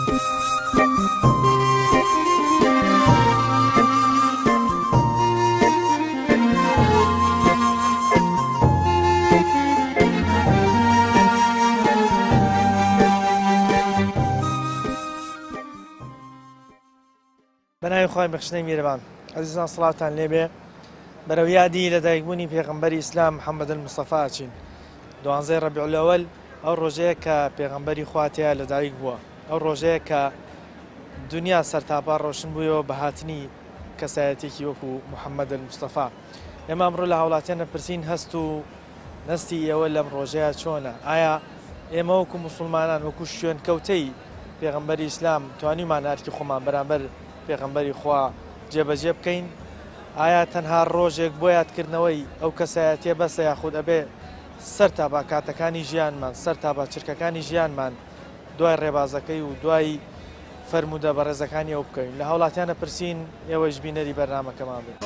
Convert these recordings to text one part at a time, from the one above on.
بەناوی خۆی بەخشنەی میرەبان عەزیزان سڵاتان لێبێ بەرەو یادی لەدایکبوونی پێغەمبەری ئیسلام محەممەد الموستەفا چین 12 ڕەبیع الأول ئەو ڕۆژەیە کە پێغەمبەری خوا تیا لەدایک بووە، ئەو ڕۆژەیە کە دنیا سەرتاپا ڕۆشن بوویەوە بە هاتنی کەسایەتێکی وەکو محەممەد الموستەفا. ئێمە ئەمڕۆ لە هاوڵاتیانە پرسین هەست و نەستی ئێوە لەم ڕۆژەیە چۆنە؟ ئایا ئێمە وەکو موسڵمانان وەکو شوێن کەوتەی پێغەمبەری ئیسلام توانیمان ئارکی خۆمان بەرامبەر پێغەمبەری خوا جێبەجێ بکەین؟ ئایا تەنها ڕۆژێک بۆ یادکردنەوەی ئەو کەسایەتیە بەسە یاخود ئەبێ سەرتا بە کاتەکانی ژیانمان، سەرتا بە چرکەکانی ژیانمان دوای ڕێبازەکەی و دوای فەرموودە بە ڕێزەکانی ئەو بکەین؟ لە هاوڵاتیانە پرسین ئێوەش بینەری بەرنامەکەمان بن.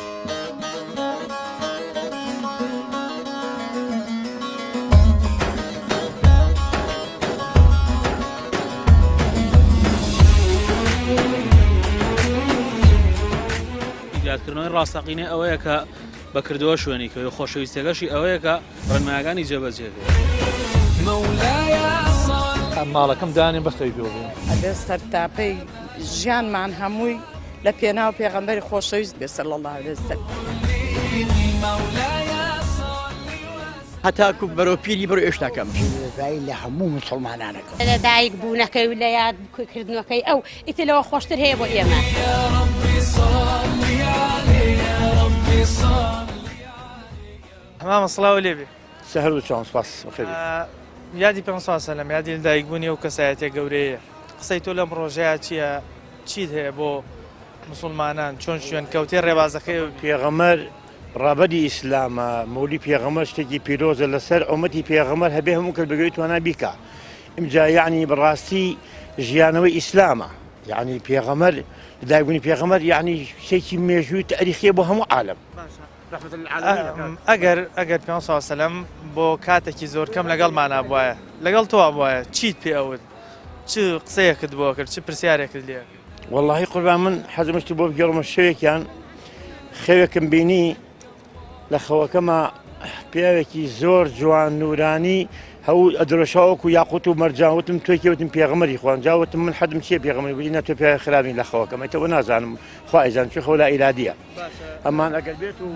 یادکردنەوەی ڕاستەقینەی ئەوەیە کە بەکردەوە شوێنی کە خۆشەویستەکەشی ئەوەیە کە ڕێنمایەکانی جێبەجێکرد. ماڵەکەم دانێن بەستەوی پێ بوو. ئەبێ سەرتاپەی ژیانمان هەمووی لە پێناو پێغەمبەری خۆشەویست بێ صلی الله علیه وسلم. هەتاکو بەرەو پیری بەرەو ئێشتاکەم ڕێبایی لە هەموو موسڵمانانەکەم لە دایک بوونەکەی و لە یادکردنەکەی ئەو ئیتر لەوە خۆشتر هەیە بۆ ئێمە. هەمامە سڵاو لێبێ. سەهر و چاوم سپاس بەخێر. یادی پێ سەلەم یادی لەدایکبوونی ئەو کەسایەتێک گەورەیە. قسەی تۆ لەم ڕۆژەیە چییە؟ چیت هەیە بۆ موسڵمانان چۆن شوێن کەوتێ ڕێبازەکەی پێغەمبەر ڕابەری ئیسلامە، مەولی پێغەمبەر شتێکی پیرۆزە لەسەر ئومەتی پێغەمبەر هەبێ هەموو کەس بەگوێی توانای بیکا. ئیمجا یعنی بەڕاستی ژیانەوەی ئیسلامە، یعنی پێغەمبەر لەدایکبوونی پێغەمبەر یعنی شتێکی مێژووی تاریخیە بۆ هەموو عالەم. ئەگەر پێ سەلەم بۆ کاتێکی زۆر کەم لەگەڵمانە بواە لەگەڵ تۆ بواە چیت پێ ئەوت؟ چ قسەیەکت بۆ کرد؟ چ پرسیارێکت لێ؟ واللهی قوربان من حەزمشتی بۆ بگەڕمە شەوێکیان خەوێکم بینی لە خەوەکەمە پیاوێکی زۆر جوان نورانی هەوو ئەدرۆشاوەکو یاقوت و مەرجاوتم توێکیوتم پێغەمبەری خوان جاوتم من حەدم چیە پێغەمبەری بووی نە تۆ پیاوی خراپی لە خەوەکەم ئەیتەوە نازانم خوا ئەیزان چی خەو لا ئیرادیە ئەمان ئەگەر بێت و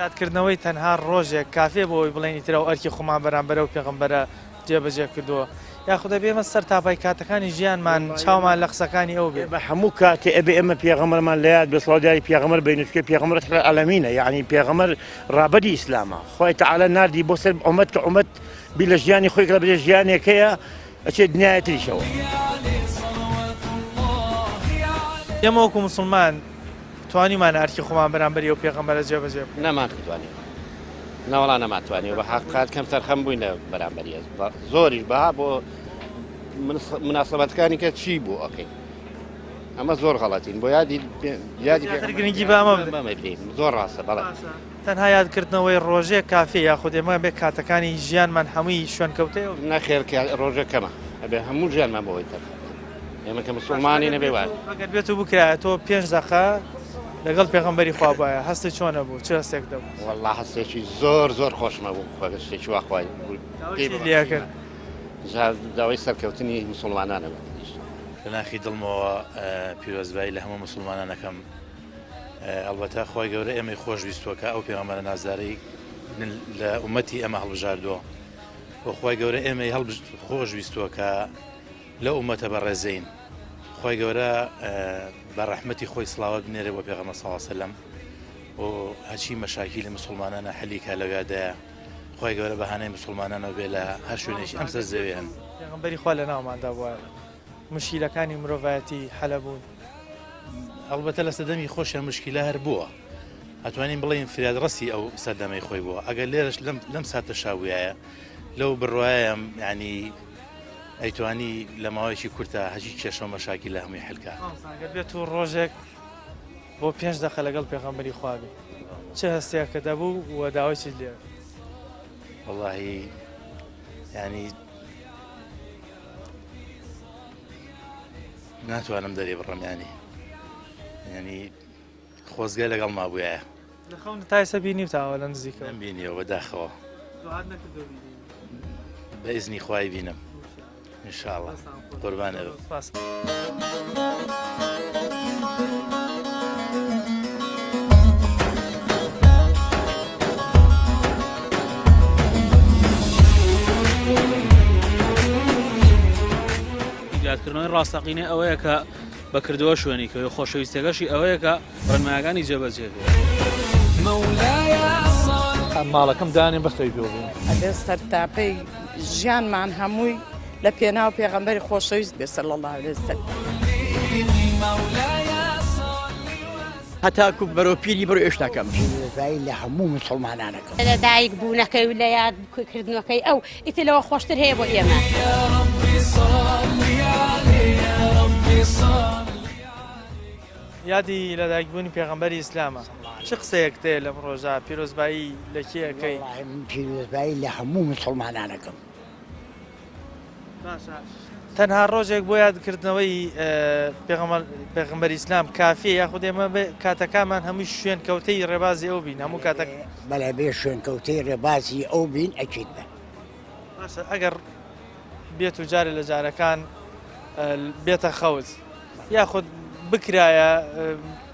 یادکردنەوەی تەنها ڕۆژێک کافێ بۆی بڵێن ئیترە و ئەرکی خۆمان بەرامبەرە و پێغەمبەرە جێبەجێ کردووە یاخودە بێمە سەر تاپای کاتەکانی ژیانمان چاومان لە قسەکانی ئەو بێ بە هەموو کاتێ ئەبێ ئێمە پێغەمبەرمان لە یاد بە سڵاوداری پێغەمبەر بینوچکە پێغەمبەر رەحمەت العالەمینە، یعنی پێغەمبەر ڕابەری ئیسلامە، خوای تەعالی ناردی بۆ سەر ئومەت کە ئومەت بی لە ژیانی خۆی کە بێ ژیانێکەیە ئەچێت دنیای تریشەوە. ئێمە وەکو موسڵمان توانیمان ئەرکی خۆمان بەرامبەری ئەو پێغەمبەرە جێبەجێ نەماتوانین نەوەڵا نەماتوانین بە حەقات کەم تەرخەم بووینە بەرامبەریە زۆریش بەها بۆ مناسبەتەکانی کە چی بوو ئۆکەی ئەمە زۆر غەڵەتین بۆ یادی گرنگی بامە بدەین زۆر ڕاستە بەڵێ تەنها یادکردنەوەی ڕۆژێ کافی یاخود ئێمە بێ کاتەکانی ژیانمان هەمووی شوێن کەوتەیە نەخێر ڕۆژە کەمە ئەبێ هەموو ژیانمان بۆی تەر ئێمە کە مسڵمانی نەبێ وایە ئەگەر بێت و بکرایە تۆ 5 دقە لەگەڵ پێغەمبەری خوا بایە هەستی چۆنە بوو؟ چه هەستێک دەبوو؟ وەڵڵا هەستێکی زۆر زۆر خۆشمە بوو خۆ شتێکی وا خوای لێ کرد داوای سەرکەوتنی مسڵمانانە لە ناخی دڵمەوە پیرۆزبایی لە هەموو مسلمانانەکەم ئەلبەتە خۆی گەورە ئێمەی خۆشویستووەکە ئەو پێغەمبەرە نازدارەی لە ئومەتی ئەمە هەڵبژاردووە بۆ خۆی گەورە ئێمەی خۆشویستووەکە لە ئومەتە بەڕێزەین خۆی گەورە بە ڕەحمەتی خۆی سڵاوە بنێرێ بۆ پێغەمبەر صلی الله علیه وسلم و هەچی مەشاکیلی مسلمانانە حەلیکە لەوێدایە خۆی گەورە بەهانەی مسلمانانەوە بێ لە هەر شوێنێکی ئەم سەرزەوێ هەن پێغەمبەری خوا لە ناوماندا بووە مشکیلەکانی مرۆڤایەتی حەلە بوون ئەڵبەتە لە سەردەمی خۆشیان مشکیلە هەر بووە ئەتوانین بڵێن فریادڕەسی ئەو سەردەمەی خۆی بووە ئەگەر لێرەش لەم ساتە شاویایە لەو بڕواایەم ینی ئەیتوانی لە ماوەیەکی کورتە هەچی کێشە مەشاکی لە هەمووی حلکە ئەگەر بێت و ڕۆژێک بۆ 5 دقە لەگەڵ پێغەمبەری خوا بێ چه هەستەیە کە دەبوو و داوای چیت لێ؟ واللهی ینی ناتوانم دەرێ بڕم ینی خۆزگە لەگەڵ مابووایە لە خەون تایسە بینی و تاوە لە نزیکەوە ئەم بینیەوە بەداخەوە دوعات نەکردو بینی بە ئیزنی خوای بینم ئینشاءڵڵا قوربانە بم. سپاس. یادکردنەوەی ڕاستەقینە ئەوەیە کە بەکردەوە شوێنی کە خۆشەویستەکەشی ئەوەیە کە ڕێنمایەکانی جێبەجێبێت. ماڵەکەم دانێ بەخەوی بێڵین ئەبێ سەرتاپەی ژیانمان هەمووی لە پێناو پێغەمبەری خۆشەویست بێ صلی الله علیه وسلم. هەتاکو بەرەو پیری بڕۆ ئێشتاکەم پیرۆزبایی لە هەموو مسلمانانەکەم لە دایک بوونەکەی و لە یادکردنەکەی ئەو ئیترەوە خۆشتر هەیە بۆ ئێمە. یادی لەدایکبوونی پێغەمبەری ئیسلامە چ قسەیەک تێ لەم ڕۆژە پیرۆزبایی لە کێەکەی؟ پیرۆزبایی لە هەموو مسلمانانەکەم. تەنها ڕۆژێک بۆ یادکردنەوەی پێغەمبەری ئیسلام کافیە یاخود ئێمە کاتەکانمان هەمووی شوێن کەوتەی ڕێبازی ئەو بین هەموو کاتەک بەڵێ بێ شوێن کەوتەی ڕێبازی ئەو بین ئەچیت بە. باشە ئەگەر بێت و جارێ لە جارەکان بێتە خەوت یاخود بکرایە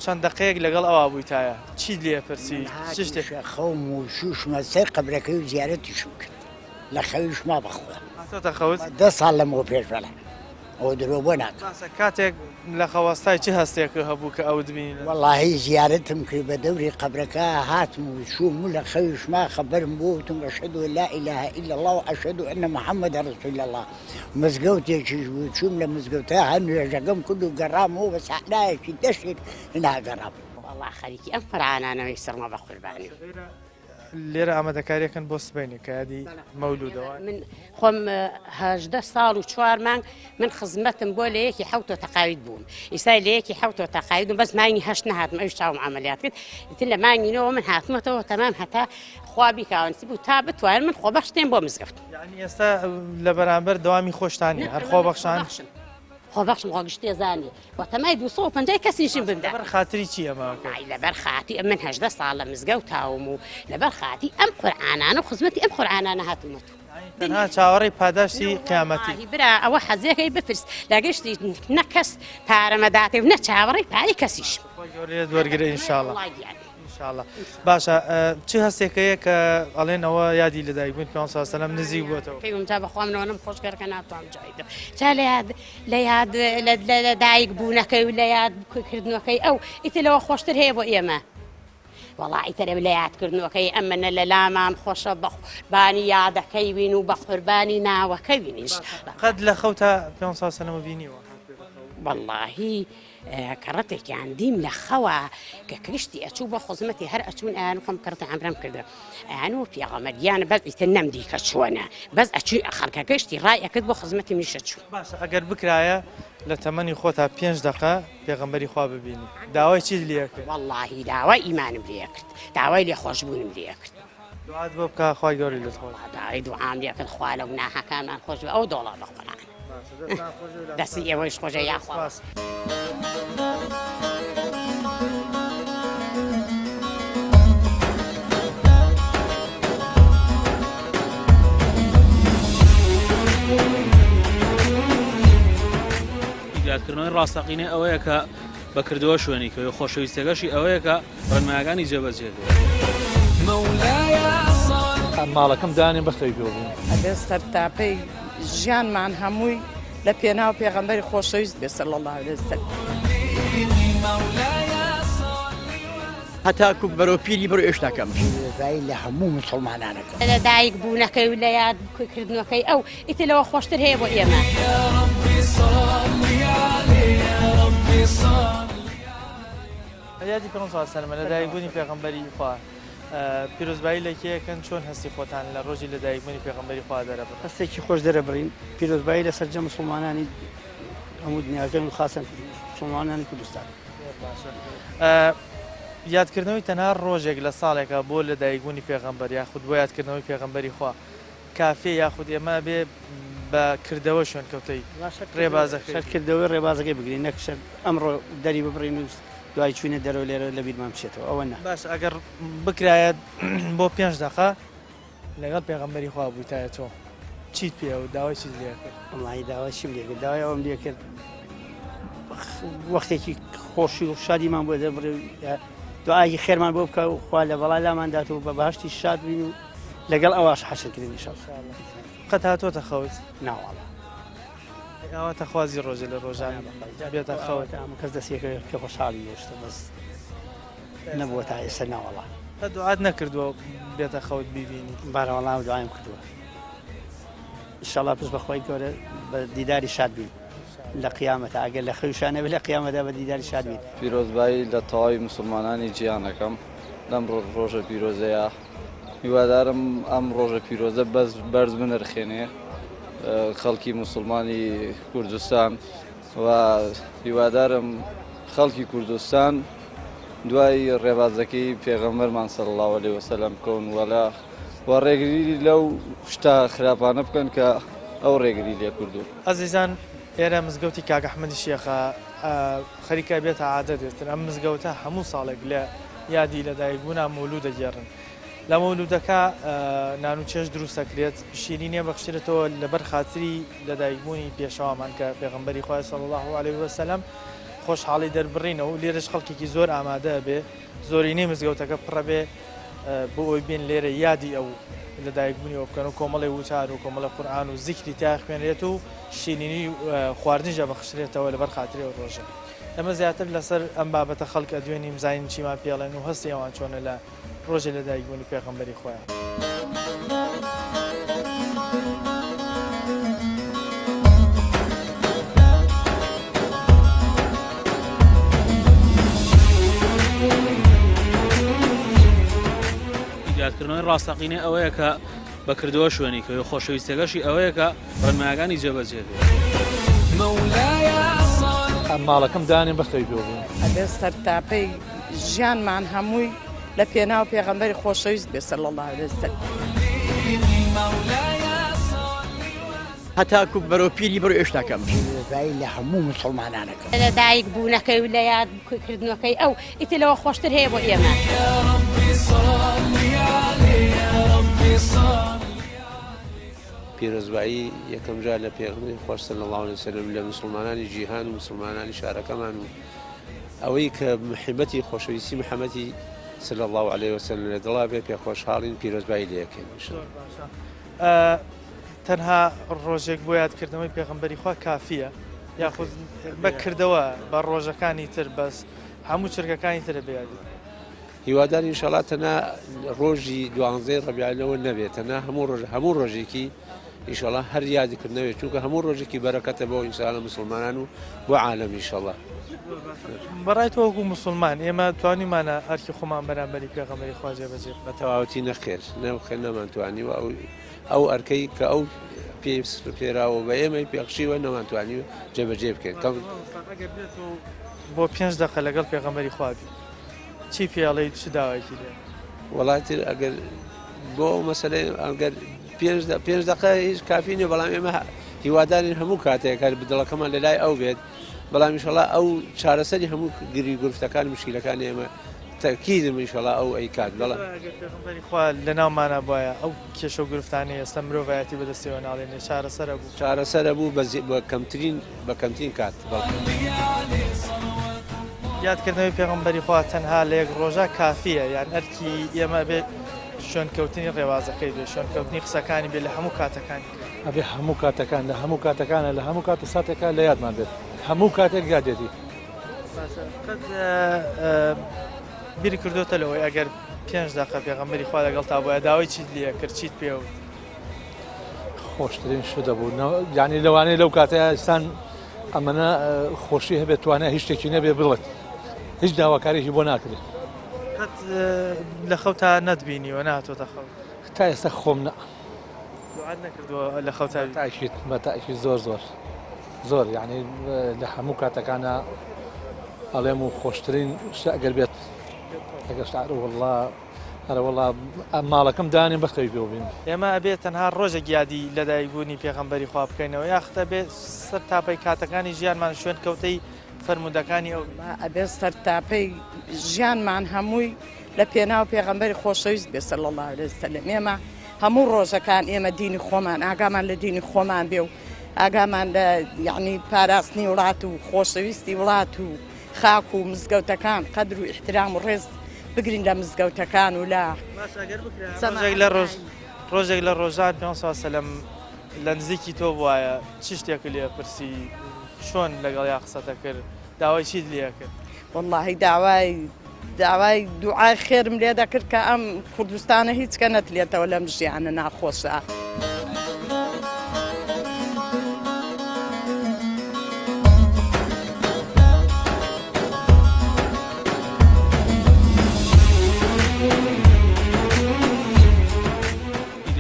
چەند دقەیەک لەگەڵ ئەوە بوویتایە چی لێ پرسی چ شتێک خەوم و شوشمە سەر قەبرەکەی و زیارەتیشم کرد لە خەویشما بەخوا هاتۆتە خەوت 10 ساڵ لەمەوە پێش بەڵێ ئەوە درۆ بۆ ناکە. کاتێک لە خەوەستای چه هەستێک هەبوو کە ئەو دبین؟ وەڵاهی زیارەتم کرد بە دەوری قەبرەکە هاتم و چووم و لە خەویشما خەبەرم بۆ وتم ئەشهەدو لا ئیلاهە ئیلا الله و ئەشهەدو ئەنە محەممەدە ڕەسوول الله. مزگەوتێکیش بوو چووم لە مزگەوتە هەر نوێژەکەم کرد و گەڕامەوە بە سەحرایەکی دەشتێک هێناگەڕام. وەڵا خەریکی ئەم قورئانانەوەی سەرمە بە قوربانی. لێرە ئامادەکاریەکەن بۆ سبەینێ کە یادی مەولودەوە. من خۆم 18 ساڵ و 4 مانگ من خزمەتم بۆ لە یەکی حەوتۆ تەقاوید بووم. ئیسای لە یەکی حەوتۆ تەقاوید و بەس مانگی هەشت نەهاتم ئەوش چاوم عەمەلیات کرد. ئیتر لە مانگینەوە من هاتمەتەوە تەمام هەتا خوا بیکاوانسی بوو تا بتوانم من خۆبەخش دێم بۆ مزگەوت. یعنی ئێستا لە بەرامبەر دەوامی خۆشتانی هەر خۆبەخشان خۆبەخشم خۆگشتێ زانێ وەتەمای 250 کەسیشم بدە. لەبەر خاتری چی ئەمەکە؟ لەبەر خاتی من 18 ساڵ لە مزگەوتاوم و لەبەر خاتی ئەم قورئانانە و خزمەتی ئەم قورئانانە هاتوومەوە. تەنها چاوەڕێی پاداشتی قیامەتی. برا ئەوە حەزیەکەی بپرس لەگەشتی نەکەس پارەمەداتێ و نە چاوەڕێی پاری کەسیش. گەورەیە دووەرگرە ئینشاءڵڵا. ئینشاءڵڵا. باشە چ هەستێکەیە کە ئەڵێن ئەوە یادی لەدایکبوون پێ سەلەم نزیک بووەتەوە؟ پێم تا بەخوامنەوەم خۆشگەرەکە ناتوانم جایدە چا لە یاد لە دایک بوونەکەی و لە یادکردنەکەی ئەو ئیترەوە خۆشتر هەیە بۆ ئێمە. وەڵی تەرە لە یادکردنەوەکەی ئەمەنە لە لامان خۆشە بە قوربانی یادەکەی وین و بە قوربانی ناوەکە وینیش. قەت لە خەوتە پێ سەلەمە بینیوە؟ واللهی کەڕەتێکیان دیم لە خەوە کە کشتی ئەچوو بۆ خزمەتی هەر ئەچوون ئەیان خۆم کەڕەتی عەمرەم کردە ئەیان و پێغەمبەریانە بەس ئیتر نەمدی کە چۆنە بەس ئەچووی خەڵکە گەشتی ڕای ئەکرد بۆ خزمەتی میشە چوو. باشە ئەگەر بکرایە لە تەمەنی خۆتا 5 دقە پێغەمبەری خوا ببینی داوای چی لێ کرد؟ واللهی داوای ئیمانم لێ کرد داوای لێخۆشبوونم لێ کرد. دوعات بۆ بکە خوای گەوری لەتخۆ. داوای دوعام لێ کرد خوا لە گوناحەکانمان خۆش بێ ئەو دۆڵە بە قورئان. دەستی ئێوەش خۆشە یاخوا. یادکردنەوەی ڕاستەقینە ئەوەیە کە بەکردەوە شوێنی کە خۆشەویستەکەشی ئەوەیە کە ڕێنمایەکانی جێبەجێبێت. ماڵەکەم دانێ بەخەوی بێڵین ئەبێ سەرتاپەی ژیانمان هەمووی لە پێناو پێغەمبەری خۆشەویست بێ صلی الله علیه وسلم. هەتاکو بەرەو پیری بڕۆ ئێشتاکەم پیرۆزبایی لە هەموو مسلمانانەکەم. لە دایک بوونەکەی و لە یادکردنەکەی ئەو ئیترەوە خۆشتر هەیە بۆ ئێمە. یادی پێ سەلەمە لەدایکبوونی پێغەمبەری خوا پیرۆزبایی لە کێیەکەن چۆن هەستی خۆتان لە ڕۆژی لەدایکبوونی پێغەمبەری خوا دەرەبڕن؟ هەستێکی خۆش دەرەبڕین پیرۆزبایی لە سەرجەم مسلمانانی هەموو دنیاکەن و خاصەن مسلمانانی کوردستان. یادکردنەوەی تەنها ڕۆژێک لە ساڵێکە بۆ لەدایکبوونی پێغەمبەر یاخود بۆ یادکردنەوەی پێغەمبەری خوا کافێ یاخود ئێمە بێ بە کردەوە شوێن کەوتەی ڕێبازەکەی شەرکردەوەی ڕێبازەکەی بگرین نەک شەر ئەمڕۆ دەری ببڕین و دوای چوینە دەرەوە لێرە لە بیرمان بچێتەوە ئەوە نا باش ئەگەر بکرایە بۆ 5 دقه لەگەڵ پێغەمبەری خوا بوویتایە تۆ چیت پێ و داوای چیت لێ کرد ئەمای داوای چیم لێ کرد داوای ئەوم لێ کرد وەختێکی خۆشی و شادیمان بۆ دەبڕێ دوایەکی خێرمان بۆ بکە و خوا لە بەڵای لاماندات و بە باشتی شاد بین و لەگەڵ ئەوەش حەشرکردنی شەڵ قەت هاتوۆتە خەوت ناوەڵە ئەوەتە خوازی ڕۆژە لە ڕۆژان بێتە خەوت کەس دەستێکە پێ خۆشحاڵی نوشتە بەس نەبووە تا ئێستا ناوەڵە تا دوعات نەکردووە بێتە خەوت بیبینی بارەوەڵام دواییم کردووە ئینشاڵڵا پس بەخوای گەورە بە دیداری شاد بین لە قیامەتە ئەگەر لە خەوشانە بێ لە قیامەتدا بە دیداری شاد بین پیرۆزبایی لە تەواوی موسڵمانانی جیهانەکەم لەم ڕۆژە پیرۆزەیە هیوادارم ئەم ڕۆژە پیرۆزە بەرز بنرخێنێ خەڵکی موسڵمانی کوردستان و هیوادارم خەڵکی کوردستان دوای ڕێبازەکەی پێغەمبەرمان صلی الله علیه وسلم بکەون و ڕێگری لەو شتە خراپانە بکەن کە ئەو ڕێگری لێ کردو. ئەزیزان ئێرە مزگەوتی کاک ئەحمەدی شێخە خەریکە بێتە عادە دێتن ئەم مزگەوتە هەموو ساڵێک لە یادی لەدایکبوونا مەولود دەگێڕن لە مەولودەکە نان و چێژ دروست دەکرێت شیرینیە بەخشێتەوە لەبەر خاتری لەدایکبوونی پێشەوامان کە پێغەمبەری خوا صلی الله علیه وسلم خۆشحاڵی دەربڕینەوە و لێرەش خەڵکێکی زۆر ئامادە بێ زۆرینەی مزگەوتەکە پڕە بێ بۆ ئەوی بێن لێرە یادی ئەو لەدایکبوونیەوە بکەن و کۆمەڵی وتار و کۆمەڵە قورئان و زیکری تا خوێنرێت و شیرینی خواردنیژە بەخشرێتەوە لەبەر خاتری ئەو ڕۆژە. ئەمە زیاتر لەسەر ئەم بابەتە خەڵکە دوێنی مزانین چیمان پێڵێن و هەستی ئەوان چۆنە لە ڕۆژێ لەدایکبوونی پێغەمبەری خۆیان. یادکردنەوەی ڕاستەقینەی ئەوەیە کە بەکردەوە شوێنی کە خۆشەویستەکەشی ئەوەیە کە ڕێنمایەکانی جێبەجێ بێت. ئەم ماڵەکەم دانێن بەخەوی بێبوون ئەبێ سەرتاپەی ژیانمان هەمووی لە پێناو پێغەمبەری خۆشەویست بێ صلی الله علیه وسلم. هەتاکو بەرەو پیری بەرەو ئێشتاکەم پیرۆزبایی لە هەموو مسلمانانەکە لە دایک بوونەکەی و لە یادکردنەکەی ئەو ئیترەوە خۆشتر هەیە بۆ ئێمە. پیرۆزبایی یەکەم جار لە پێغەمبەری خوا صلی الله علیه وسلم لە مسلمانانی جیهان و مسلمانانی شارەکەمان و ئەوەی کە محبەتی خۆشەویستی محەممەدی صلی الله علیه وسلم لە دڵا بێ پێ خۆشحاڵین پیرۆزبایی لە یەکەین. تەنها ڕۆژێک بۆ یادکردنەوەی پێغەمبەری خوا کافیە یاخود بەکردەوە بە ڕۆژەکانی تر بەس هەموو چرکەکانی ترە بێیادی. هیوادار ئینشەڵڵا تەنها ڕۆژی 12 ڕەبیعەوەل نەبێت تەنها هەموو ڕۆژێکی ئینشەڵڵا هەر یادیکردنەوەی چونکە هەموو ڕۆژێکی بەرەکەتە بۆ ئینسانە مسلمانان و بۆ عالەم ئینشەڵڵا. بەڕای تۆ وەکو مسلمان ئێمە توانیمانە ئەرکی خۆمان بەرامبەری پێغەمبەری خوا جێبەجێ بە تەواوەتی نەخێر نەخێر نەمانتوانی و ئەو ئەرکەی کە ئەو پێراوە بە ئێمەی پێخشیوە نەمانتوانی جێبەجێ بکەین بۆ 5 دقه لەگەڵ پێغەمبەری خوابی چی پێڵەی چ داوایکی لێ وڵاتر ئەگەر بۆ مەسەلەی ئەگەر 5 دقه هیچ کافی نیە بەڵام ئێمە هیوادارین هەموو کاتێک هەر بدڵەکەمان لە لای ئەو بێت بەڵام ئینشەڵڵا ئەو چارەسەری هەموو گری گرفتەکان مشکلەکانی ئێمە تەکیدم ئینشەڵڵا ئەو ئەیکات بەڵام پێغەمبەری خوا لە ناومانە بواە ئەو کێشە و گرفتانی ئێستا مرۆڤایەتی بەدەستیەوە ناڵێنێ چارەسەرە بوو بە کەمترین کات. یادکردنەوەی پێغەمبەری خوا تەنها لە یەک ڕۆژە کافیە یان ئەرکی ئێمە بێ شوێنکەوتنی ڕێوازەکەی بێ شوێنکەوتنی قسەکانی بێ لە هەموو کاتەکانی ئەبێ هەموو کاتەکان لە هەموو کاتەکانە لە هەموو کات و ساتێکە لە یادمان بێت هەموو کاتێک یادێتی. بیری کردوتە لەوەی ئەگەر 5 دقه پێغەمبەری خوا لەگەڵ تا بۆیە داوای چیت لێ کرد چیت پێ و خۆشترین شو دەبوو یعنی لەوانەیە لەو کاتەیە ئێستان ئەمەە خۆشی هەبێت توانە هیچ شتێکی نەبێ بڵێت هیچ داواکارێکی بۆ ناکرێت لە خەوتا نەتبینیوە نهاتۆتە خەوت تا ئێستا خۆم نەکردووە لە خەوتا تاکیت بەتاکی زۆر یعنی لە هەموو کاتەکانە ئەڵێم و خۆشترین شتە ئەگەر بێت ئەگەر شعر وەڵڵا هەروەڵا ماڵەکەم دانێ بەخەوی پێ بین ئێمە ئەبێت تەنها ڕۆژێک یادی لەدایکبوونی پێغەمبەری خوا بکەینەوە یاختە بێ سەر تاپەی کاتەکانی ژیانمان شوێن کەوتەی فەرمودەکانی ئەو ئەبێ سەرتاپەی ژیانمان هەمووی لە پێناو پێغەمبەری خۆشەویست بێ صلی الله علیه وسلم. ئێمە هەموو ڕۆژەکان ئێمە دینی خۆمان ئاگامان لە دینی خۆمان بێ و ئاگامان لە یعنی پاراستنی وڵات و خۆشەویستی وڵات و خاک و مزگەوتەکان قەدر و احترام و ڕێز بگرین لە مزگەوتەکان و لە ڕۆژێک لە ڕۆژان پێ سەلەم لە نزیکی تۆ وایە چی شتێک لێ پرسی چۆن لەگەڵ یا قسەتە کرد داوای چیت لێ کرد؟ واللهی داوای دوعای خێرم لێ دەکرد کە ئەم کوردستانە هیچ کە نەتلێتەوە لەم ژیانە ناخۆشە.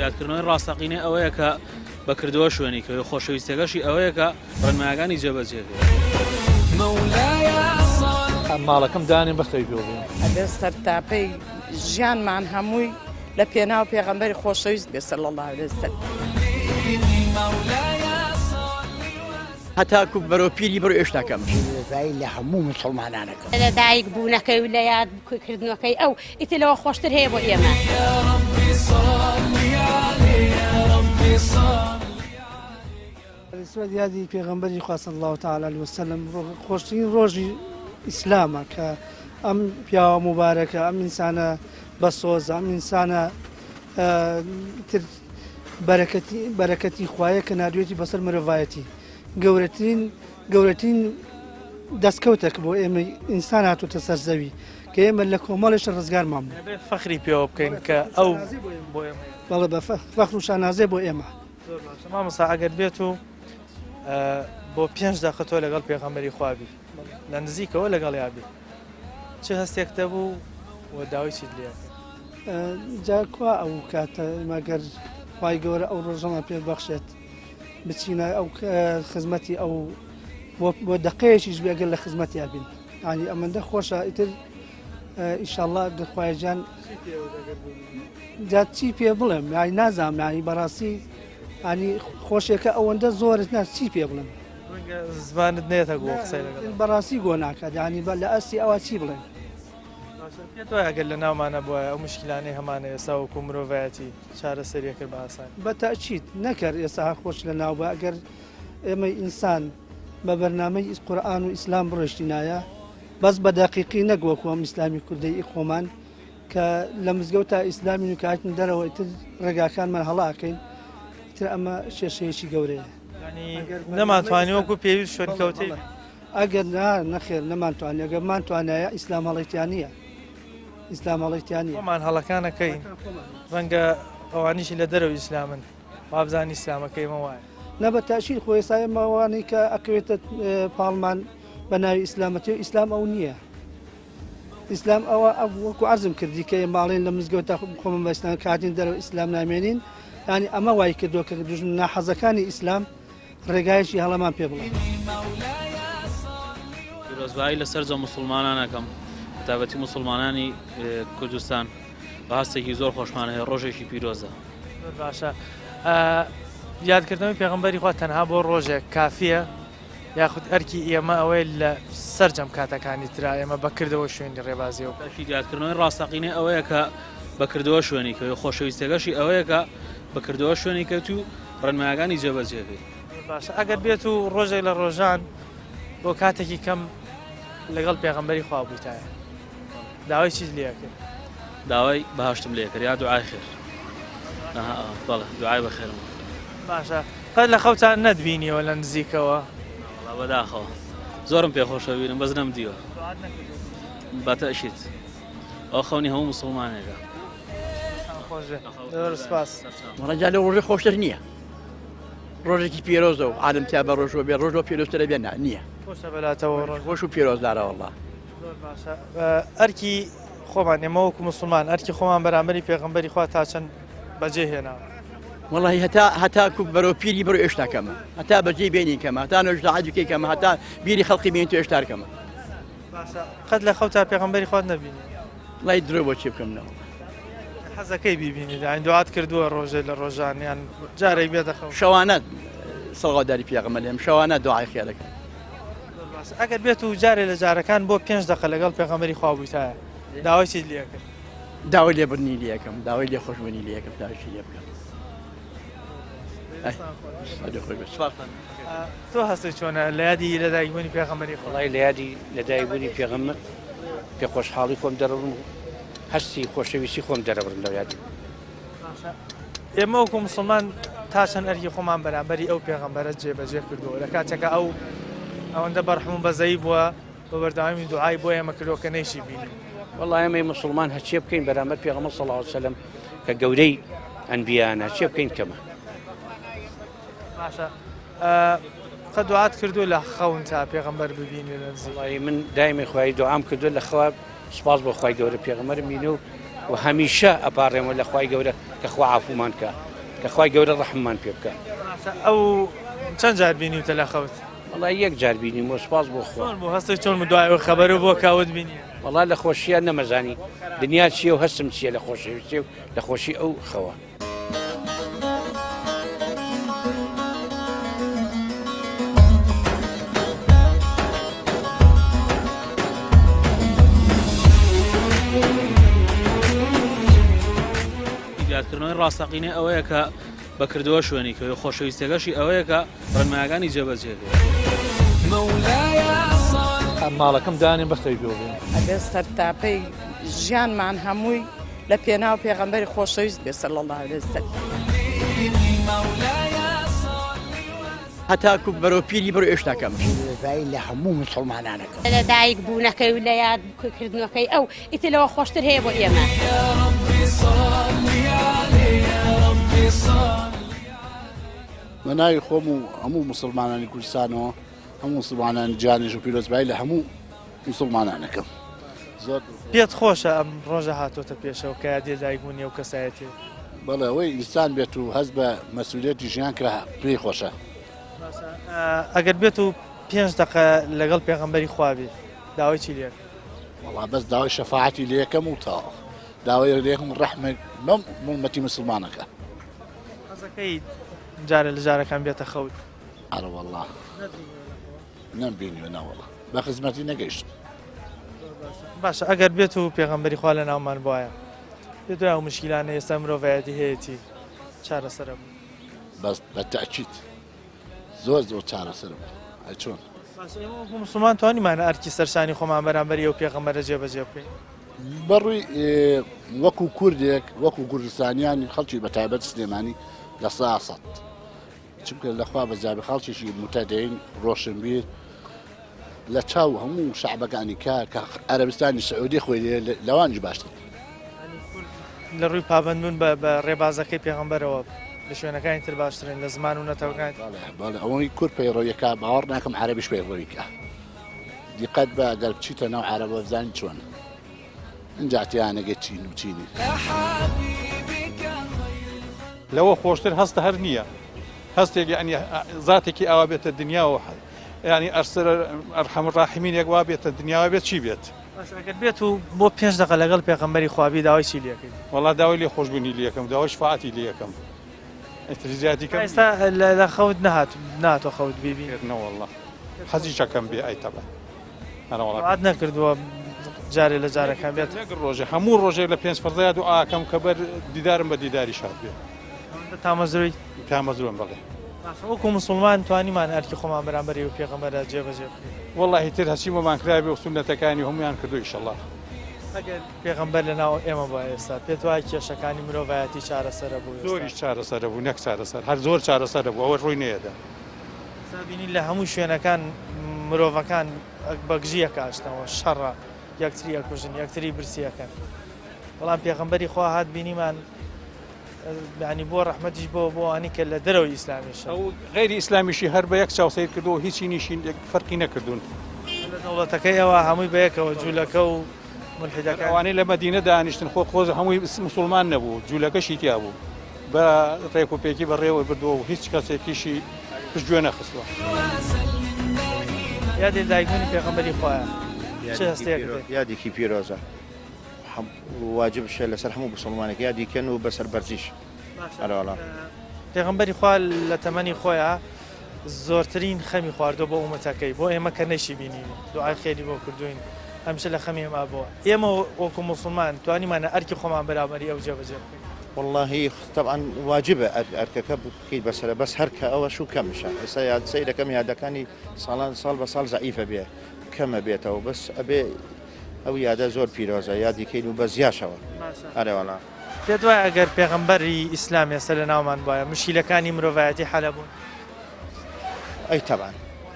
یادکردنەوەی ڕاستەقینە ئەوەیە کە بەکردەوە شوێنی کە خۆشەویستەکەشی ئەوەیە کە ڕێنمایەکانی جێبەجێکرد. ماڵەکەم دانێ بەخەوی پێ بین ئەبێ سەرتاپەی ژیانمان هەمووی لە پێناو پێغەمبەری خۆشەویست بێ صلی الله علیه وسلم. هەتاکو بەرەو پیری بەرەو ئێشتاکەم لە هەموو مسلمانانەکە لە دایک بوونەکەی و لە یادکردنەکەی ئەو ئیترەوە خۆشتر هەیە بۆ ئێمە. یادی پێغەمبەری خوا صلی الله تعالی علیه وسلم خۆشترین ڕۆژی ئیسلامە کە ئەم پیاوە مبارەکە ئەم ئینسانە بەسۆز ئەم ئینسانە بەرەکەتی خوایە کە نردوێتی بەسەر مرۆڤایەتی گەورەترین دەستکەوتێک بۆ ئێمە ئینسان هاتوتە سەر زەوی کە ئێمە لە کۆمەڵێشە ڕزگارمان بوو فەخری پێوە بکەین کە ئەو بەڵێ بە فەخر و شانازێ بۆ ئێمە. مامۆستا ئەگەر بێت و بۆ 5 دقیقە تۆ لەگەڵ پێغەمبەری خوا بی لە نزیکەوە لەگەڵ یابی چه هەستێک دەبوو و داوای چیت لێ جاکوا ئەو کاتە مەگەر خوای گەورە ئەو ڕۆژەمە پێ بەخشێت بچینە ئەو خزمەتی ئەو بۆ دقەیەکیش بێگەر لە خزمەتی یابین ینی ئەمەندە خۆشە ئیتر ئیشەڵڵا گەخوایجان جات چی پێ بڵێم یانی نازانم ینی بەڕاستی ینی خۆشێکە ئەوەندە زۆرت نا چی پێ بڵێم زمانت نێتە گۆ قسەی بەڕاستی گۆ ناکات ینی لە ئەستی ئەوە چی بڵێن پێت ئەگەر لە ناومانە بووە ئەو مشکلانەی هەمانە ئێستا وەکو مرۆڤایەتی چارە سەریە کرد بە ئاسان بەتەئکید نەکرد ئێستا خۆش لە ناو بە ئەگەر ئێمەی ئینسان بە بەرنامەی قورئان و ئیسلام بڕۆشتی نایە بەس بە دەقیقی نەگووەکو ئەم ئیسلامی کوردەی خۆمان کە لە مزگەوت ئیسلامی و کاتن دەرەوە ئیتر ڕێگاکانمان هەڵاکەین ئیتر ئەمە کێشەیەکی گەورەیە نەماتوانانی وەکو پێویست شوێن کەوتەی ئەگەر نەخێر نەمانتوانانی ئەگەر مانتوانایە ئیسلام هەڵەیتیانە ئیسلام هەڵەیتیانی خۆمان هەڵەکانەکەین ڕەنگە ئەوانیشی لە دەرەوە ئیسلامن وابزانانی ئیسلامەکەیمە وایە نە بە تاشیر خۆی سایمەوانی کە ئەکەوێتە پاڵمان بە ناوی ئیسلامەتی و ئیسلام ئەو نییە ئیسلام ئەوە وەکو عەرزم کردی کە ماڵێن لە مزگەوتە خۆمە بەستان کاتین دەرەوە ئیسلام نامێنین ینی ئەمە وای کردووە کە دوژن ناحەزەکانی ئیسلام ڕێگایشی هەڵەمان پێ بڵێن پیرۆزبایی لەسەر جە موسڵمانانەکەم تابەتی موسڵمانانی کوردستان بە هەستێکی زۆر خۆشمان هەیە ڕۆژێکی پیرۆزە باشە یادکردنەوەی پێغەمبەری خوا تەنها بۆ ڕۆژێک کافیە یاخود ئەرکی ئێمە ئەوەی لە سەرجەم کاتەکانی ترا ئێمە بەکردەوە شوێنی ڕێبازیەوە یادکردنەوەی ڕاستەقینە ئەوەیە کە بەکردەوە شوێنی کە خۆشەویستەکەشی ئەوەیە کە بەکردەوە شوێنی کەوت و ڕێنمایەکانی جێبەجێکەی باشە ئەگەر بێت و ڕۆژێک لە ڕۆژان بۆ کاتێکی کەم لەگەڵ پێغەمبەری خوا بوویتایە داوای چیت لێ کرد داوای بەهاشتم لێ کرد یا دوعای خێر بەڵێ دوعای بەخێرم باشە قەت لە خەوتان نەتبینیەوە لە نزیکەوە بەداخەوە زۆرم پێخۆشە بینم بەس نەمدیوە بەتەئکید ئەو خەونی هەموو موسڵمانێکە سپاس ڕەنجا لە ڕۆژی خۆشتر نییە ڕۆژێکی پیرۆزە و عالم تا بە ڕۆژۆ بێ ڕۆژۆ پێرۆستە لە بێن نییە خۆشە بەلاتەوە خۆش و پیرۆزدارە وەڵڵا ئەرکی خۆمان ئێمە وەکو موسڵمان ئەرکی خۆمان بەرامبەری پێغەمبەری خوا تا چەند بەجێهێناوە وەڵی هەتاکو بەرەو پیری بەرەو ئێشتاکەمە هەتا بەجێ بینی کەمە هەتا نۆژداعادوکەی کەمە هەتا بیری خەڵقی بین تو ئێشتارکەمە قەت لە خەوتا پێغەمبەری خوا نەبینی لای درۆ بۆ چی بکەمنەوە حەزەکەی بیبینی داین دوعات کردووە ڕۆژێ لە ڕۆژانیان جارێک بێتە خەو شەوانە سەڵگەداری پیاغەمبەر لێم شەوانە دوعای خێرەکە ئەگەر بێت و جارێ لە جارەکان بۆ 5 دقە لەگەڵ پێغەمبەری خوا بوویتایە داوای چیت لێکرد داوای لێبرنی لەکەم داوای لێ خۆشببوونی لەکەم داوایشی لێ بکەم تۆ هەستی چۆنە لە یادی لەدایکبوونی پێغەمبەری خوا وڵای لە یادی لەدایکبوونی پێغەمبەر پێ خۆشحاڵی خۆم دەڕبم هەستی خۆشەویستی خۆم دەرەبرم لەو یادی ئێمە وەکو موسڵمان تا چەند ئەرکی خۆمان بەرامبەری ئەو پێغەمبەرە جێبەجێ کردووە لە کاتێکە ئەوەندە بەڕحم و بەزەیی بووە بە بەردەوامی دوعای بۆ ئێمە کردو کە نەیشی بینی وڵای ئێمەی موسڵمان هەچێ بکەین بەرامبەر پێغەمبەر صلی الله علیه وسلم کە گەورەی ئەنبیانە هەچێ بکەین کەمە باشە قە دوعات کردو لە خەون تا پێغەمبەر ببینی لە نزیک وڵای من دایمی خوای دوعام کردو لە خوا سپاس بۆ خوای گەورە پێغەمبەرم بینو و هەمیشە ئەپارڕێمە لە خوای گەورە کە خوا عەفومان کە کە خوای گەورە ڕەحممان پێ بکە ئەو چەند جار بینیوتە لە خەوت وڵای یەک جار بینیم و سپاس بۆ خوا بۆ هەستی چۆن دوای خەبەر بۆ کاوت بینی وڵای لە خۆشییان نەمەزانی دنیا چییە و هەستم چییە لە خۆشەویستی و لە خۆشی ئەو خەوە یادکردنەوەی ڕاستەقینە ئەوەیە کە بەکردەوە شوێنی کە خۆشەویستەکەشی ئەوەیە کە ڕێنمایەکانی جێبەجێکرد ماڵەکەم دانێ بەختەوی بێ ئەگەر سەرتاپەی ژیانمان هەمووی لە پێناو پێغەمبەری خۆشەویست بێ صلی الله علیه وسلم هەتاکو بەرەو پیری بەرەو ئێشتاکەم لە هەموو مسلمانانەکە لە دایک بوونەکەی و لە یادکردنەکەی ئەو ئیترەوە خۆشتر هەیە بۆ ئێمە مناوی خۆم و هەموو مسلمانانی کوردستانەوە هەموو مسلمانانی جانێژ و پیرۆزبایی لە هەموو مسلمانانەکەم زۆر پێت خۆشە ئەم ڕۆژە هاتۆتە پێشەوە کە یادی دایکبوونی و کەسایەتی بەڵێ ئەوەی ئینسان بێت و هەست بە مەسئولیەتی ژیان کە پێی خۆشە ئەگەر بێت و 5 دقە لەگەڵ پێغەمبەری خوا بێت داوای چی لێک وەڵا بەس داوای شەفاعەتی لێ یەکەم و تا داوای لێکم ڕەحمە بەم مومەتی مسلمانەکە حەزەکەی جارە لە جارەکان بێتە خەوت ئەرە وەڵا نەمبینیوە ناوەڵا بە خزمەتی نەگەیشت باشە ئەگەر بێت و پێغەمبەری خوا لە ناومان بواە پێ دوای ئەو مشکلانە ئێستا مرۆڤایەتی هەیەی چارەسەرە بوو بەس بە تەئکید زۆر زۆر چارەسەر بوو چۆن مسلمان توانیمانە ئەرکی سەرشانی خۆمان بەرامبەری ئەو پێغەمبەرە جێبەجێ بکەین بەڕووی وەکو کوردێک وەکو کوردستانیانی خەڵکی بەتایبەت سلێمانی لە ساسەد چونکە لەخوا بەزیابی خەڵکیشی متەدەین ڕۆشنبیر لە چاو هەموو شعبەکانی کار کە عەرەبستانی سعودی خۆی لەوانجی باشتر لە ڕووی پابندبوون بە ڕێبازەکەی پێغەمبەرەوە لە شوێنەکانی تر باشترین لە زمان و نەتەوەکانی بەڵێ ئەوەی کورد پەیڕۆیەکە باوەڕ ناکەم عەرەبیش پەیڕۆیکە دیقەت بە ئەگەر بچیتە ناو عەرەبە بزانی چۆن ئەنجاتیانەگە چین و چینی لەوە خۆشتر هەستە هەر نییە هەستێک یعنی زاتێکی ئەوە بێتە دنیاوە ینی ئەرسەر ئەرحەم ڕاحیمین وا بێتە دنیاوە بێت چی بێت ئەگەر بێت و بۆ 5 دقە لەگەڵ پێغەمبەری خوابی داوای چی لێکەین وەڵا داوای لێ خۆشببوونی لێکەم داوای شفاعەتی لێکەم زیاتیکە ئێستا لە خەوت نهاتۆ خەوت بیبینەوە وەڵا حەزی چەکەم بێ ئایتەبە هەروەڵات نەکردووە جارێ لە جارەکان بێت ڕۆژێ هەموو ڕۆژێک لە 5 فەرزایات و ئاکەم کە بەر دیدارم بە دیداری شاد بێ تامەزروی تامەزروم بڵێ وەکو مسلمان توانیمان ئەرکی خۆمان بەرامبەری و پێغەمبەرە جێبەجێ بکەین وەڵاهی تر هەچیمەمان کرابێ و سونەتەکانی هەمویان کردو ئیشەڵڵا ئەگەر پێغەمبەر لەناو ئێمە بۆ ئێستا پێت وایە کێشەکانی مرۆڤایەتی چارەسەرە بوو زۆریش چارەسەرە بوو نەک چارەسەر هەر زۆر چارەسەرە بوو ئەوە ڕووی نەیەدا بینی لە هەموو شوێنەکان مرۆڤەکان بەگژیە کاشتەوە شەڕە یەکتری ئەکوژن یەکتری برسیەکەن بەڵام پێغەمبەری خوا هات بینیمان ینی بۆ ڕەحمەتیش بۆ ئەوانی کە لە دەرەوەی ئیسلامیش ئەو غیری ئیسلامیشی هەر بە یەک چاوسەیر کردو هیچی نیشین فەرقی نەکردوون لە دەوڵەتەکەی ئەوە هەمووی بەیەکەوە جوولەکە و ملحیدەکە ئەوانەی لە مەدینە دانیشتن خۆز هەمووی مسلمان نەبوو جوولەکەشی تیا بوو بە ڕێک و پێکی بەڕێوە بردووە و هیچ کەسێکیشی پشتگوێ نەخستووە یادی دایکبوونی پێغەمبەری خوایە یادێکی پیرۆزە واجبش لەسەر هەموو مسلمانێک یادیکەن و بەسەر بەرزیش ئەرەوەڵام پێغەمبەری خوا لە تەمەنی خۆیان زۆرترین خەمی خواردۆ بۆ ئومەتەکەی بۆ ئێمە کە نەیشی بینین دوعای خێری بۆ کردوین هەمیشە لە خەمی ئێمە بووە ئێمە وەکو موسڵمان توانیمانە ئەرکی خۆمان بەرامبەری ئەو جێبەجێ بکەین والله طبعا واجبە ئەرکەکە بکەیت بەسەرە بەس هەرکە ئەوە شو کەمشە ئێستا یاد سەیرەکەم یادەکانی ساڵ بە ساڵ زەعیفە بێ کەمە بێتەوە بەس ئەبێ ئەو یادە زۆر پیرۆزە یادیکەین و بە زیاشەوە ئەرێوەڵا پێت وایە ئەگەر پێغەمبەری ئیسلام ئێستا لە ناومان بواە مشکیلەکانی مرۆڤایەتی حەلە بوون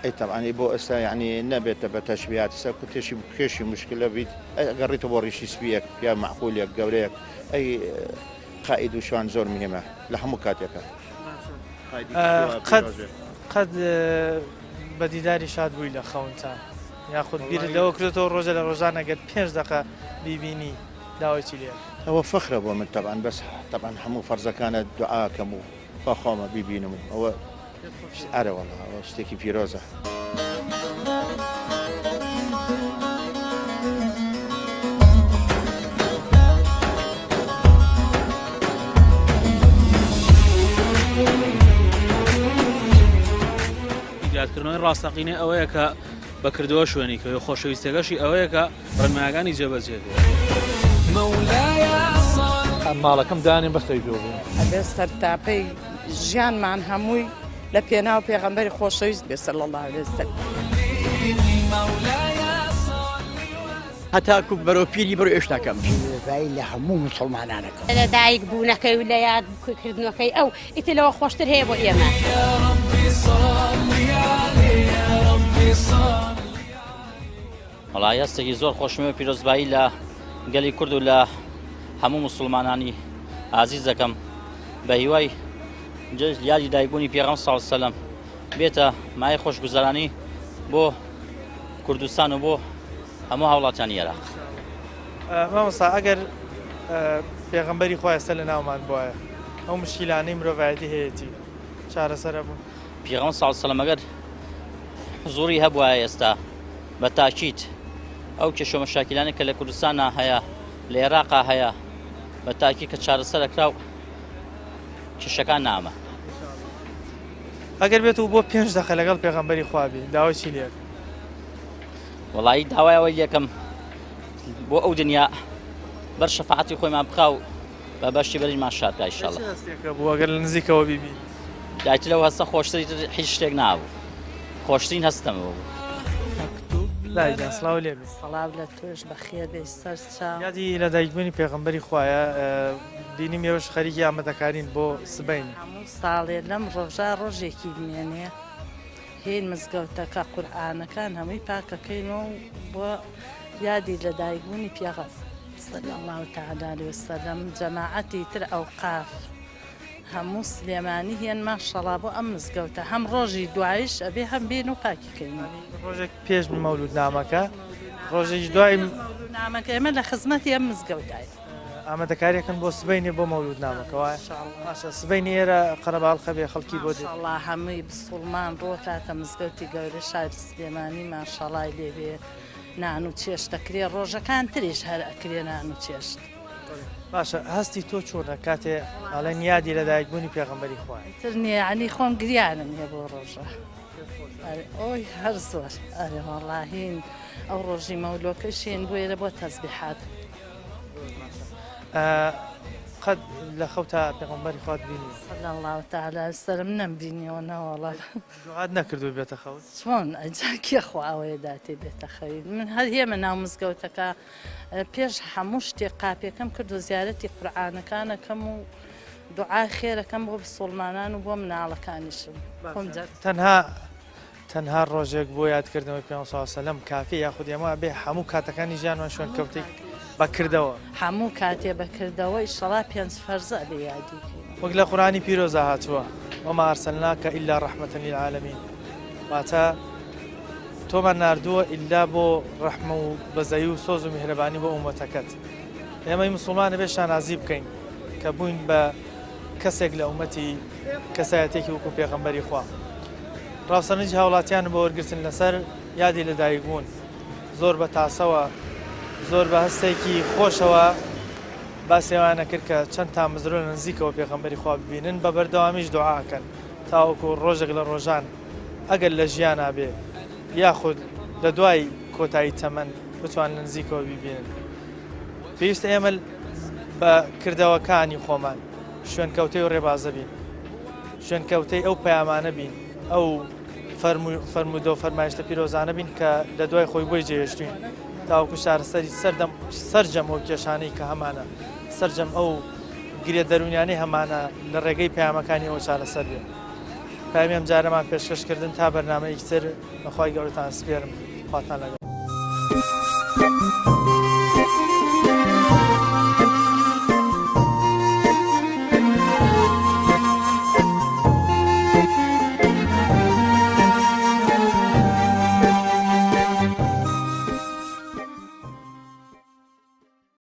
ئەی تەبعانی بۆ ئێستا یعنی نەبێتە بە تەشبیهات ئێستا کوتێشی کێشی مشکلە بیت ئەگەڕیتەوە بۆ ڕیشی سپیەک یا معقولێک گەورەیەک ئەی قائد و شوان زۆر مهمە لە هەموو کاتێکە قەت بە دیداری شاد بووی لە خەونتان یاخود بیرت لەوە کردێتەوە ڕۆژە لە ڕۆژانە گەر 5 دقە بیبینی داوایکی لێ ئەوە فەخرە بۆ من تەبعان بەس تەبعان هەموو فەرزەکانە دوعاکەم و خۆمە بیبینم و ئەوە ئەرەوەڵا ئەوە شتێکی پیرۆزە یادکردنەوەی ڕاستەقینە ئەوەیە کە بەکردەوە شوێنی کە خۆشەویستەکەشی ئەوەیە کە ڕێنمایەکانی جێبەجێ ئەم ماڵەکەم دانێ بەستەی دۆ ئەبێ سەرتاپەی ژیانمان هەمووی لە پێناو پێغەمبەری خۆشەویست بێ صلی الله علیه وسلم هەتاکو بەرەو پیری بەرەو ئێشتاکەم لە هەموو مسلمانانەکە لە دایک بوونەکەی و لە یادکردنەکەی ئەو ئیترەوە خۆشتر هەیە بۆ ئێمە وڵای هەستێکی زۆر خۆشمەوە پیرۆزبایی لە گەلی کورد و لە هەموو مسلمانانی ئازیزەکەم بە هیوای یادی دایکبوونی پێغەمبەر صلی الله علیه و سەلەم بێتە مای خۆشگوزارانی بۆ کوردستان و بۆ هەموو هاوڵاتیانی عێراق. مامۆستا ئەگەر پێغەمبەری خوا ئێستا لە ناومان بواە ئەو مشکیلانەی مرۆڤایەتی هەیەی چارەسەرە بوون پێغەمبەر صلی الله علیه و سەلەم ئەگەر زۆری هەبووە ئێستا بە تاکید ئەو کێشە مەشاکلانە کە لە کوردستانە هەیە لە عێراقا هەیە بە تاکید کە چارەسەرەکراو کێشەکان نامە ئەگەر بێت و بۆ 5 دقە لەگەڵ پێغەمبەری خوا بی داوای چی لێ وڵایی داوایەوەی یەکەم بۆ ئەو دنیا بەر شەفاعەتی خۆیمان بخا و بە بەشتی بەریمان شادکە ئینشاڵڵا بوو ئەگەر لە نزیکەوە بیبی دایت لەو هەستە خۆشتری هیچ شتێک نابوو خۆشترین هەستەمەوە بوو دایجان سڵاو لێ بێ سەڵاو لە تۆش بەخێر بێ سەرچاو یادی لە دایکبوونی پێغەمبەری خوایە بینیم ئێوەش خەریکی ئامادەکارین بۆ سبەین هەموو ساڵێ لەم ڕۆژە ڕۆژێکی بمێنێ هێن مزگەوتەکە قورئانەکان هەمووی پاکەکەینەوە بۆ یادی لە دایکبوونی پێغەمبەر صلی الله تعالی علیه وسلم جەماعەتی تر ئەوقاف هەموو سلێمانی هێن ماشەڵا بۆ ئەم مزگەوتە هەم ڕۆژی دوایش ئەبێ هەم بێن و پاکیکەین ڕۆژێک پێش مەولود نامەکە ڕۆژێکی دوای نامەکە ئێمە لە خزمەتی ئەم مزگەوتای ئامادەکاریەکەن بۆ سبەینێ بۆ مەولود نامەکەوە باشە سبەینی ئێرە قەرەباڵ خەبێ خەڵکی بۆ الله هەمووی بسڵمان ڕۆکاتە مزگەوتی گەورە شاری سلێمانی ماشەڵای لێبێ نان و چێشتەکرێ ڕۆژەکان تریش هەر ئەکرێ نان و چێشت باشە هەستی تۆ چۆنە کاتێ ئەڵێن یادی لە دایکبوونی پێغەمبەری خوا تر نییە عنی خۆم گریانم هێ بۆ ڕۆژە ئۆی هەر زۆر ئەرێ وەڵاهین ئەو ڕۆژی مەولۆکەشێن بۆیرە بۆ تەسبیحات قەت لە خەوتا پێغەمبەری خوا بینی صلی الله تعالی سەرم نەمبینیەوە نەوەڵا دوعات نەکردو بێتە خەوت چۆن ئەجا کێ خواوەیە داتێ بێتە خەوید من هەر هێمە ناو مزگەوتەکە پێش هەموو شتێک قاپێکەم کرد و زیارەتی قورئانەکانەکەم و دوعای خێرەکەم بۆ بسڵمانان و بۆ مناڵەکانیشم تەنها ڕۆژێک بۆ یادکردنەوەی پێغەمبەر صلی الله علیه وسلم کافی یاخود ئێمە بێ هەموو کاتەکانی ژیانمان شوێن کەوتەی بەکردەوە هەموو کاتێ بەکردەوە ئیشەڵا 5 فەرزە بێ یادی وەک لە قورئانی پیرۆزە هاتووە وما ئەرسەلناکە ئیلا ڕەحمەتەن للعالەمین واتە تۆمان ناردووە ئیلا بۆ ڕەحمە و بەزەیی و سۆز و میهرەبانی بۆ ئومەتەکەت ئێمەی مسڵمانە بێ شانازی بکەین کە بووین بە کەسێک لە ئومەتی کەسایەتێکی وەکو پێغەمبەری خوا ڕاوسەرنجی هاوڵاتیان بۆ وەرگرتن لەسەر یادی لە دایکبوون زۆر بە تاسەوە زۆر بە هەستێکی خۆشەوە باسێوانە کرد کە چەند تا مزرۆ لە نزیکەوە پێغەمبەری خوا ببینن بە بەردەوامیش دوعاکەن تاوەکو ڕۆژێک لە ڕۆژان ئەگەر لە ژیانە بێ یاخود لە دوای کۆتایی تەمەن بتوان لە نزیکەوە ببینن. پێویستە ئێمە بە کردەوەکانی خۆمان شوێنکەوتەی و ڕێبازە بین، شوێنکەوتەی ئەو پەیامانە بین، ئەو فەرمودە و فەرمایشتە پیرۆزانە بین کە لە دوای خۆی بۆی جێهێشتوین تاوەکو شارەسەری سەرجەم ئەو کێشانەی کە هەمانە سەرجەم ئەو گرێ دەرونیانەی هەمانە لە ڕێگەی پەیامەکانی ئەوە چارەسەر بێ. پایم ئەم جارەمان پێشکەشکردن تا بەرنامەیەکی تر بەخوای گەورەتان سپێرم. خواتان لەگەڵ.